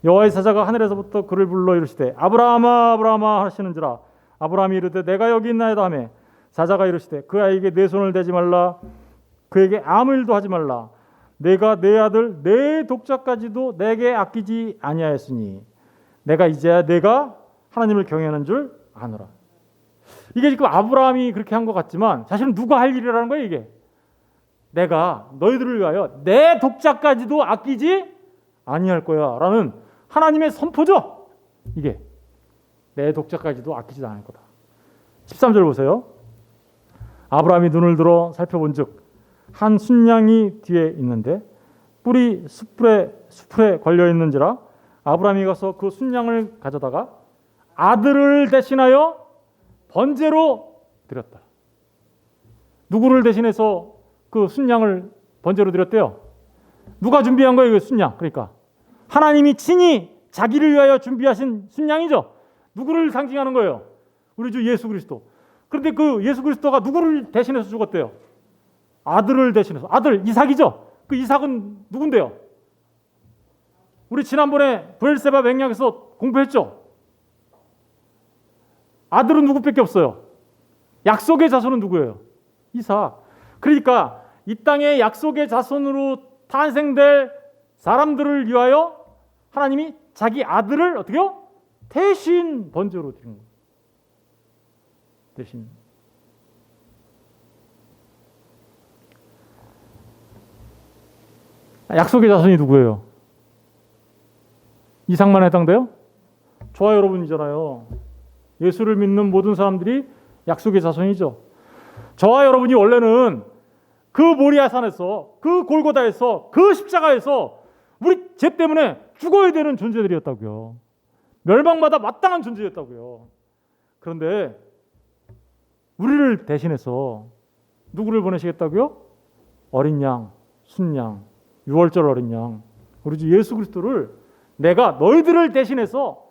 여호와의 사자가 하늘에서부터 그를 불러 이르시되 아브라함아 아브라함아 하시는지라 아브라함이 이르되 내가 여기 있나이다 하매 사자가 이르시되 그 아이에게 내 손을 대지 말라 그에게 아무 일도 하지 말라 내가 내 아들 내 독자까지도 내게 아끼지 아니하였으니 내가 이제야 내가 하나님을 경외하는 줄 아노라. 이게 지금 아브라함이 그렇게 한 것 같지만 사실은 누가 할 일이라는 거예요. 이게 내가 너희들을 위하여 내 독자까지도 아끼지 아니할 거야 라는 하나님의 선포죠. 이게 내 독자까지도 아끼지 않을 거다. 13절 보세요. 아브라함이 눈을 들어 살펴본 즉 한 순양이 뒤에 있는데 뿔이 수풀에 걸려 있는지라 아브라함이 가서 그 순양을 가져다가 아들을 대신하여 번제로 드렸다. 누구를 대신해서 그 순양을 번제로 드렸대요? 누가 준비한 거예요? 그 순양. 그러니까 하나님이 친히 자기를 위하여 준비하신 순양이죠. 누구를 상징하는 거예요? 우리 주 예수 그리스도. 그런데 그 예수 그리스도가 누구를 대신해서 죽었대요? 아들을 대신해서. 아들 이삭이죠. 그 이삭은 누군데요? 우리 지난번에 브엘세바 맹약에서 공부했죠. 아들은 누구밖에 없어요? 약속의 자손은 누구예요? 이삭. 그러니까 이 땅의 약속의 자손으로 탄생될 사람들을 위하여 하나님이 자기 아들을 어떻게요? 대신 번제로 드린 거예요. 대신. 약속의 자손이 누구예요? 이삭만 해당돼요? 저와 여러분이잖아요. 예수를 믿는 모든 사람들이 약속의 자손이죠. 저와 여러분이 원래는 그 모리아산에서 그 골고다에서 그 십자가에서 우리 죄 때문에 죽어야 되는 존재들이었다고요. 멸망받아 마땅한 존재였다고요. 그런데 우리를 대신해서 누구를 보내시겠다고요? 어린 양, 순양, 유월절 어린 양, 우리 주 예수 그리스도를 내가 너희들을 대신해서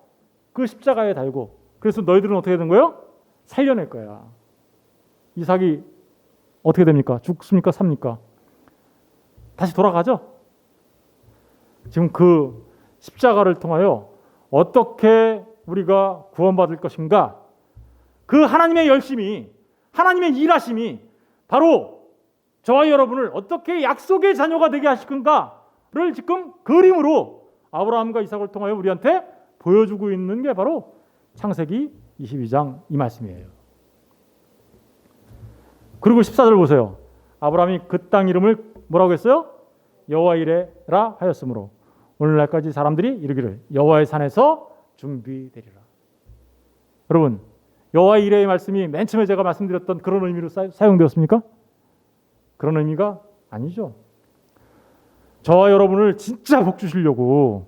그 십자가에 달고 그래서 너희들은 어떻게 된 거예요? 살려낼 거야. 이삭이 어떻게 됩니까? 죽습니까? 삽니까? 다시 돌아가죠? 지금 그 십자가를 통하여 어떻게 우리가 구원받을 것인가? 그 하나님의 열심이, 하나님의 일하심이 바로 저와 여러분을 어떻게 약속의 자녀가 되게 하실 건가를 지금 그림으로 아브라함과 이삭을 통하여 우리한테 보여주고 있는 게 바로 창세기 22장 이 말씀이에요. 그리고 14절 보세요. 아브라함이 그 땅 이름을 뭐라고 했어요? 여호와 이레라 하였으므로 오늘날까지 사람들이 이르기를 여호와의 산에서 준비되리라. 여러분, 여호와 이레의 말씀이 맨 처음에 제가 말씀드렸던 그런 의미로 사용되었습니까? 그런 의미가 아니죠. 저와 여러분을 진짜 복 주시려고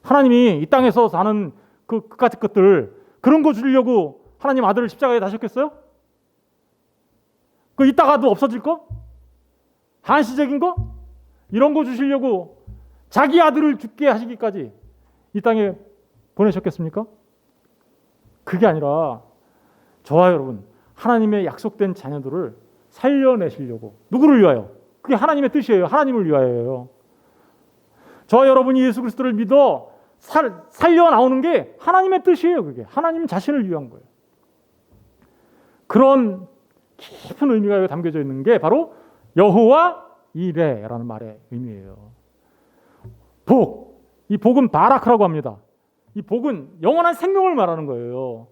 하나님이 이 땅에서 사는 그까짓 것들, 그런 거 주려고 하나님 아들을 십자가에 다셨겠어요? 그 이따가도 없어질 거? 한시적인 거? 이런 거 주시려고 자기 아들을 죽게 하시기까지 이 땅에 보내셨겠습니까? 그게 아니라 저와 여러분, 하나님의 약속된 자녀들을 살려내시려고. 누구를 위하여? 그게 하나님의 뜻이에요. 하나님을 위하여요. 저와 여러분이 예수 그리스도를 믿어 살려 나오는 게 하나님의 뜻이에요. 그게 하나님 자신을 위한 거예요. 그런 깊은 의미가 담겨져 있는 게 바로 여호와 이레라는 말의 의미예요. 복, 이 복은 바라크라고 합니다. 이 복은 영원한 생명을 말하는 거예요.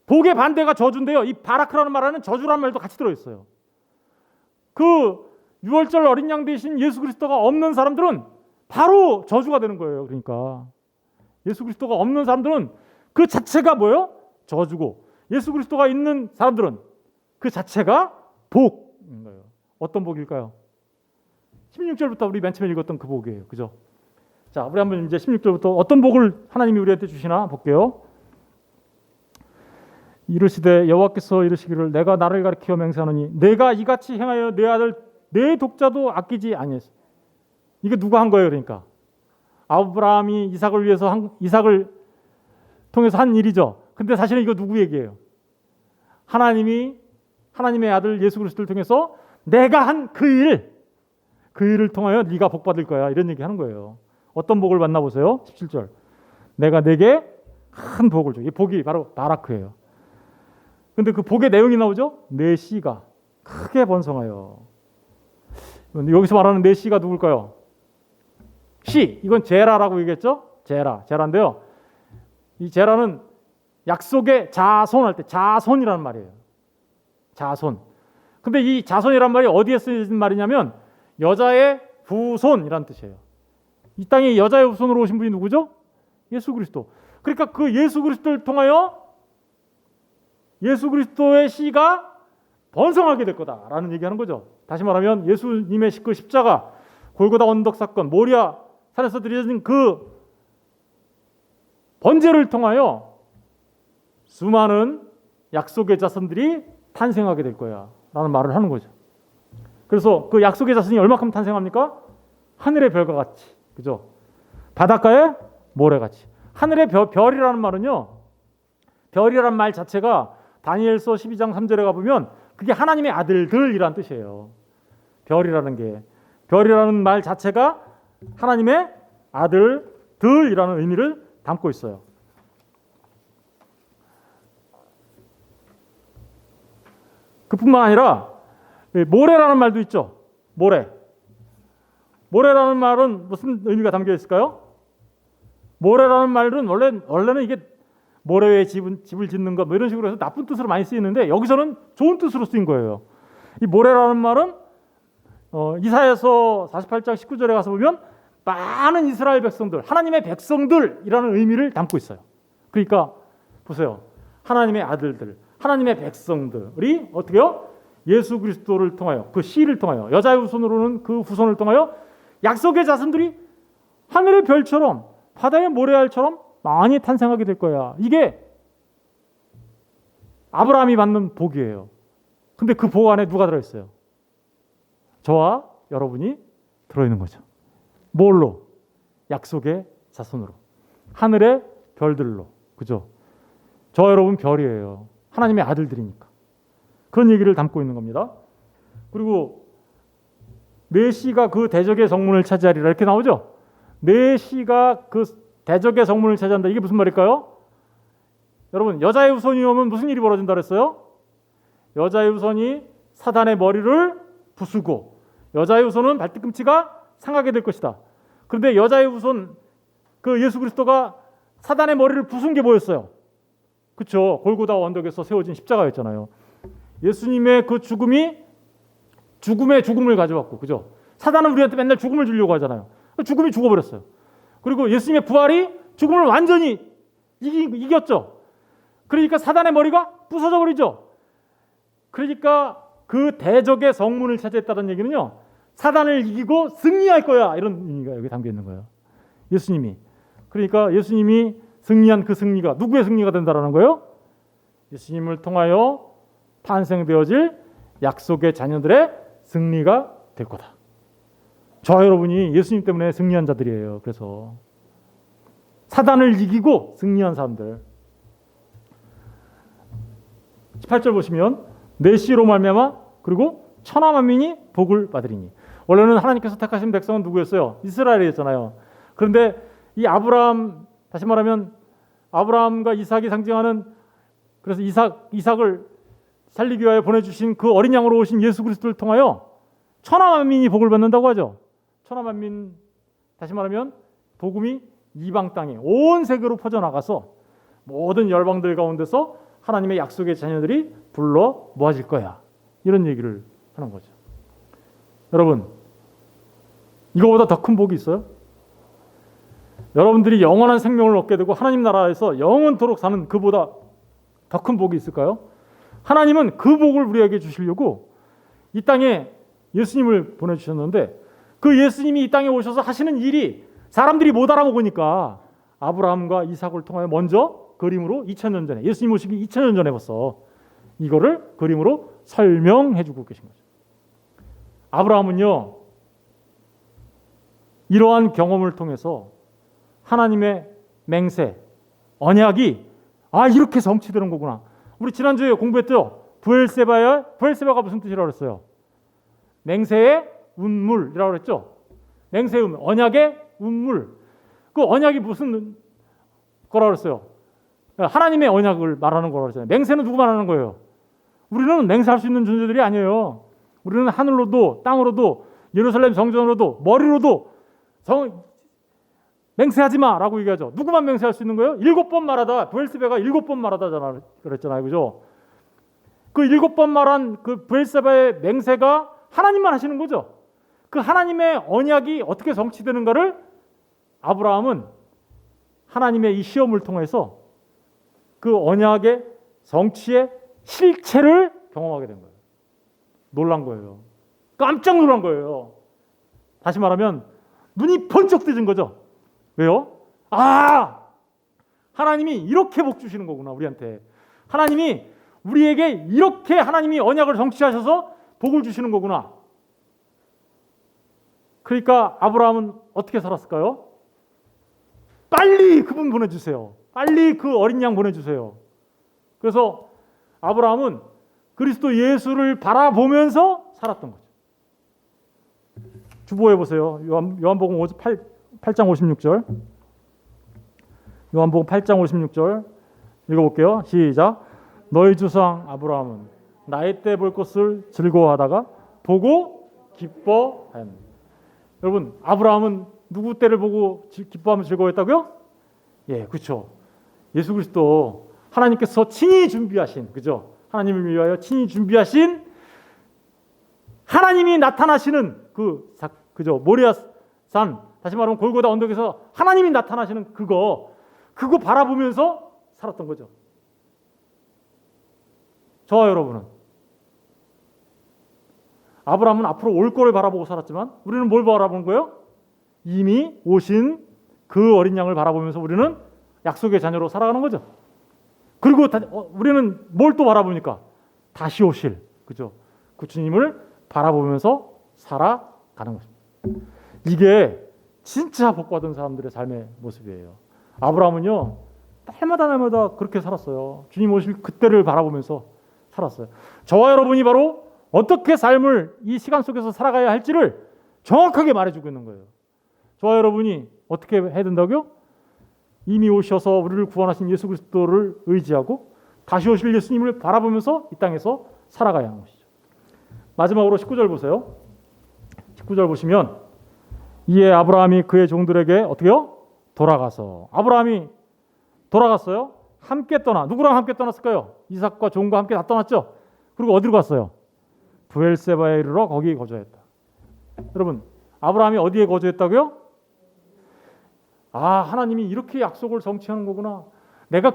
복의 반대가 저주인데요. 이 바라크라는 말하는 저주라는 말도 같이 들어있어요. 그 유월절 어린 양 대신 예수 그리스도가 없는 사람들은 바로 저주가 되는 거예요. 그러니까 예수 그리스도가 없는 사람들은 그 자체가 뭐예요? 저주고, 예수 그리스도가 있는 사람들은 그 자체가 복인 거예요. 어떤 복일까요? 16절부터 우리 맨 처음에 읽었던 그 복이에요. 그죠? 자, 우리 한번 이제 16절부터 어떤 복을 하나님이 우리한테 주시나 볼게요. 이르시되 여호와께서 이르시기를 내가 나를 가리켜 맹세하노니 내가 이같이 행하여 내 아들 내 독자도 아끼지 아니했어. 이게 누가 한 거예요? 그러니까 아브라함이 이삭을 위해서 이삭을 통해서 한 일이죠. 근데 사실은 이거 누구 얘기예요? 하나님의 아들 예수 그리스도를 통해서 내가 한 그 일을 통하여 네가 복 받을 거야. 이런 얘기 하는 거예요. 어떤 복을 받나 보세요. 17절. 내가 내게 큰 복을 줘. 이 복이 바로 바라크예요. 근데 그 복의 내용이 나오죠? 내 씨가 크게 번성하여. 여기서 말하는 내 씨가 누굴까요? 씨, 이건 제라라고 얘기했죠? 제라인데요. 이 제라는 약속의 자손할 때 자손이라는 말이에요. 자손. 근데 이 자손이란 말이 어디에 쓰여진 말이냐면 여자의 후손이라는 뜻이에요. 이 땅에 여자의 후손으로 오신 분이 누구죠? 예수 그리스도. 그러니까 그 예수 그리스도를 통하여 예수 그리스도의 씨가 번성하게 될 거다라는 얘기하는 거죠. 다시 말하면 예수님의 그 십자가, 골고다 언덕 사건, 모리아 산에서 드려진 그 번제를 통하여 수많은 약속의 자손들이 탄생하게 될 거야 라는 말을 하는 거죠. 그래서 그 약속의 자손이 얼마큼 탄생합니까? 하늘의 별과 같이, 그죠? 바닷가의 모래같이. 하늘의 별이라는 말은요, 별이라는 말 자체가 다니엘서 12장 3절에 가보면 그게 하나님의 아들들이라는 뜻이에요. 별이라는 말 자체가 하나님의 아들들이라는 의미를 담고 있어요. 그뿐만 아니라 모래라는 말도 있죠. 모래라는 말은 무슨 의미가 담겨 있을까요? 모래라는 말은 원래는 이게 모래 위에 집을 짓는 것 뭐 이런 식으로 해서 나쁜 뜻으로 많이 쓰이는데 여기서는 좋은 뜻으로 쓰인 거예요. 이 모래라는 말은 이사야서 48장 19절에 가서 보면 많은 이스라엘 백성들, 하나님의 백성들이라는 의미를 담고 있어요. 그러니까 보세요. 하나님의 아들들, 하나님의 백성들이 어떻게요? 예수 그리스도를 통하여, 그 씨를 통하여, 여자의 후손으로는 그 후손을 통하여 약속의 자손들이 하늘의 별처럼 바다의 모래알처럼 많이 탄생하게 될 거야. 이게 아브라함이 받는 복이에요. 근데 그 복 안에 누가 들어있어요? 저와 여러분이 들어있는 거죠. 뭘로? 약속의 자손으로. 하늘의 별들로. 그죠? 저와 여러분 별이에요. 하나님의 아들들이니까. 그런 얘기를 담고 있는 겁니다. 그리고 내 씨가 그 대적의 성문을 차지하리라 이렇게 나오죠? 내 씨가 그 대적의 성문을 차지한다. 이게 무슨 말일까요? 여러분, 여자의 후손이 오면 무슨 일이 벌어진다 그랬어요? 여자의 후손이 사단의 머리를 부수고 여자의 후손은 발뒤꿈치가 상하게 될 것이다. 그런데 여자의 후손 그 예수 그리스도가 사단의 머리를 부순 게 뭐였어요? 그렇죠. 골고다 언덕에서 세워진 십자가였잖아요. 예수님의 그 죽음이 죽음의 죽음을 가져왔고, 그죠? 사단은 우리한테 맨날 죽음을 주려고 하잖아요. 죽음이 죽어버렸어요. 그리고 예수님의 부활이 죽음을 완전히 이겼죠. 그러니까 사단의 머리가 부서져 버리죠. 그러니까 그 대적의 성문을 차지했다는 얘기는요, 사단을 이기고 승리할 거야, 이런 의미가 여기 담겨 있는 거예요. 예수님이. 그러니까 예수님이 승리한 그 승리가 누구의 승리가 된다라는 거예요? 예수님을 통하여 탄생되어질 약속의 자녀들의 승리가 될 거다. 저와 여러분이 예수님 때문에 승리한 자들이에요. 그래서 사단을 이기고 승리한 사람들. 18절 보시면 내 씨로 말미암아 그리고 천하 만민이 복을 받으리니. 원래는 하나님께서 택하신 백성은 누구였어요? 이스라엘이었잖아요. 그런데 이 아브라함, 다시 말하면 아브라함과 이삭이 상징하는, 그래서 이삭을 살리기 위하여 보내주신 그 어린 양으로 오신 예수 그리스도를 통하여 천하 만민이 복을 받는다고 하죠. 천하 만민, 다시 말하면 복음이 이방 땅에 온 세계로 퍼져나가서 모든 열방들 가운데서 하나님의 약속의 자녀들이 불러 모아질 거야, 이런 얘기를 하는 거죠. 여러분, 이거보다 더 큰 복이 있어요? 여러분들이 영원한 생명을 얻게 되고 하나님 나라에서 영원토록 사는 그보다 더 큰 복이 있을까요? 하나님은 그 복을 우리에게 주시려고 이 땅에 예수님을 보내주셨는데, 그 예수님이 이 땅에 오셔서 하시는 일이 사람들이 못 알아먹으니까 아브라함과 이삭을 통하여 먼저 그림으로 2000년 전에, 예수님 오시기 2000년 전에 벌써 이거를 그림으로 설명해 주고 계신 거죠. 아브라함은요, 이러한 경험을 통해서 하나님의 맹세, 언약이 이렇게 성취되는 거구나. 우리 지난주에 공부했죠. 브엘세바가 무슨 뜻이라고 그랬어요? 맹세의 운물이라고 그랬죠. 맹세의 운물, 언약의 운물. 그 언약이 무슨 거라고 그랬어요? 하나님의 언약을 말하는 거라고 그랬잖아요. 맹세는 누구 말하는 거예요? 우리는 맹세할 수 있는 존재들이 아니에요. 우리는 하늘로도 땅으로도 예루살렘 성전으로도 머리로도 맹세하지 마라고 얘기하죠. 누구만 맹세할 수 있는 거예요? 7번 말하다, 브엘세바가 7번 말하다 그랬잖아요. 그죠? 그 7번 말한 그 브엘세바의 맹세가 하나님만 하시는 거죠. 그 하나님의 언약이 어떻게 성취되는가를 아브라함은 하나님의 이 시험을 통해서 그 언약의 성취의 실체를 경험하게 된 거예요. 놀란 거예요. 깜짝 놀란 거예요. 다시 말하면 눈이 번쩍 뜨진 거죠. 왜요? 하나님이 이렇게 복 주시는 거구나, 우리한테. 하나님이 우리에게 이렇게 하나님이 언약을 성취하셔서 복을 주시는 거구나. 그러니까 아브라함은 어떻게 살았을까요? 빨리 그분 보내주세요. 빨리 그 어린 양 보내주세요. 그래서 아브라함은 그리스도 예수를 바라보면서 살았던 거죠. 주보해 보세요. 요한복음 8장 56절. 요한복음 8장 56절 읽어볼게요. 시작. 너희 조상 아브라함은 나이 때 볼 것을 즐거워하다가 보고 기뻐하였느니라. 여러분, 아브라함은 누구 때를 보고 기뻐하며 즐거워했다고요? 예, 그렇죠. 예수 그리스도 하나님께서 친히 준비하신, 그죠? 하나님을 위하여 친히 준비하신 하나님이 나타나시는 그죠? 모리아산, 다시 말하면 골고다 언덕에서 하나님이 나타나시는 그거 바라보면서 살았던 거죠. 저와 여러분은, 아브라함은 앞으로 올 거를 바라보고 살았지만 우리는 뭘 바라보는 거예요? 이미 오신 그 어린 양을 바라보면서 우리는 약속의 자녀로 살아가는 거죠. 그리고 우리는 뭘 또 바라보니까 다시 오실, 그죠? 그 주님을 바라보면서 살아가는 것입니다. 이게 진짜 복받은 사람들의 삶의 모습이에요. 아브라함은요, 날마다 그렇게 살았어요. 주님 오실 그때를 바라보면서 살았어요. 저와 여러분이 바로 어떻게 삶을 이 시간 속에서 살아가야 할지를 정확하게 말해주고 있는 거예요. 저와 여러분이 어떻게 해야 된다고요? 이미 오셔서 우리를 구원하신 예수 그리스도를 의지하고 다시 오실 예수님을 바라보면서 이 땅에서 살아가야 하는 것이죠. 마지막으로 19절 보세요. 19절 보시면 이에 아브라함이 그의 종들에게 어떻게요? 돌아가서. 아브라함이 돌아갔어요. 함께 떠나. 누구랑 함께 떠났을까요? 이삭과 종과 함께 다 떠났죠. 그리고 어디로 갔어요? 브엘세바에 이르러 거기 거주했다. 여러분, 아브라함이 어디에 거주했다고요? 하나님이 이렇게 약속을 성취하는 거구나. 내가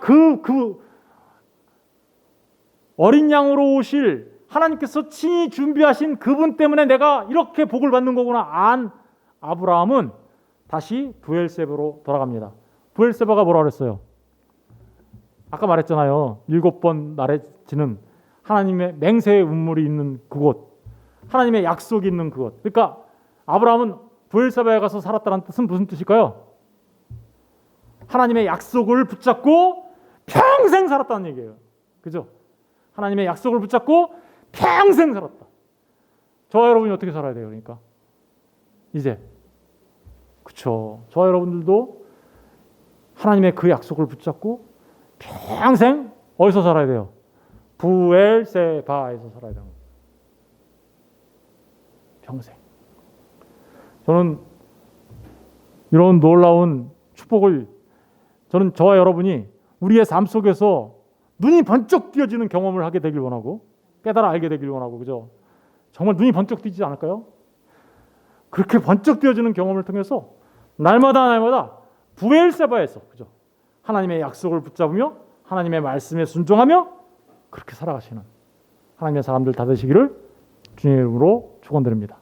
어린 양으로 오실 하나님께서 친히 준비하신 그분 때문에 내가 이렇게 복을 받는 거구나 안 아브라함은 다시 브엘세바로 돌아갑니다. 브엘세바가 뭐라 그랬어요? 아까 말했잖아요. 7번 나래지는 하나님의 맹세의 운물이 있는 그곳, 하나님의 약속이 있는 그곳. 그러니까 아브라함은 브엘세바에 가서 살았다는 뜻은 무슨 뜻일까요? 하나님의 약속을 붙잡고 평생 살았다는 얘기예요. 그죠? 하나님의 약속을 붙잡고 평생 살았다. 저와 여러분이 어떻게 살아야 돼요? 그러니까 이제 그렇죠. 저와 여러분들도 하나님의 그 약속을 붙잡고 평생 어디서 살아야 돼요? 브엘세바에서 살아야 돼요. 평생. 저는 이런 놀라운 축복을 저는 저와 여러분이 우리의 삶 속에서 눈이 번쩍 띄어지는 경험을 하게 되길 원하고 깨달아 알게 되길 원하고 그죠? 정말 눈이 번쩍 띄지 않을까요? 그렇게 번쩍 띄어지는 경험을 통해서 날마다 브엘세바에서 그죠? 하나님의 약속을 붙잡으며 하나님의 말씀에 순종하며 그렇게 살아가시는 하나님의 사람들 다 되시기를 주님의 이름으로 축원드립니다.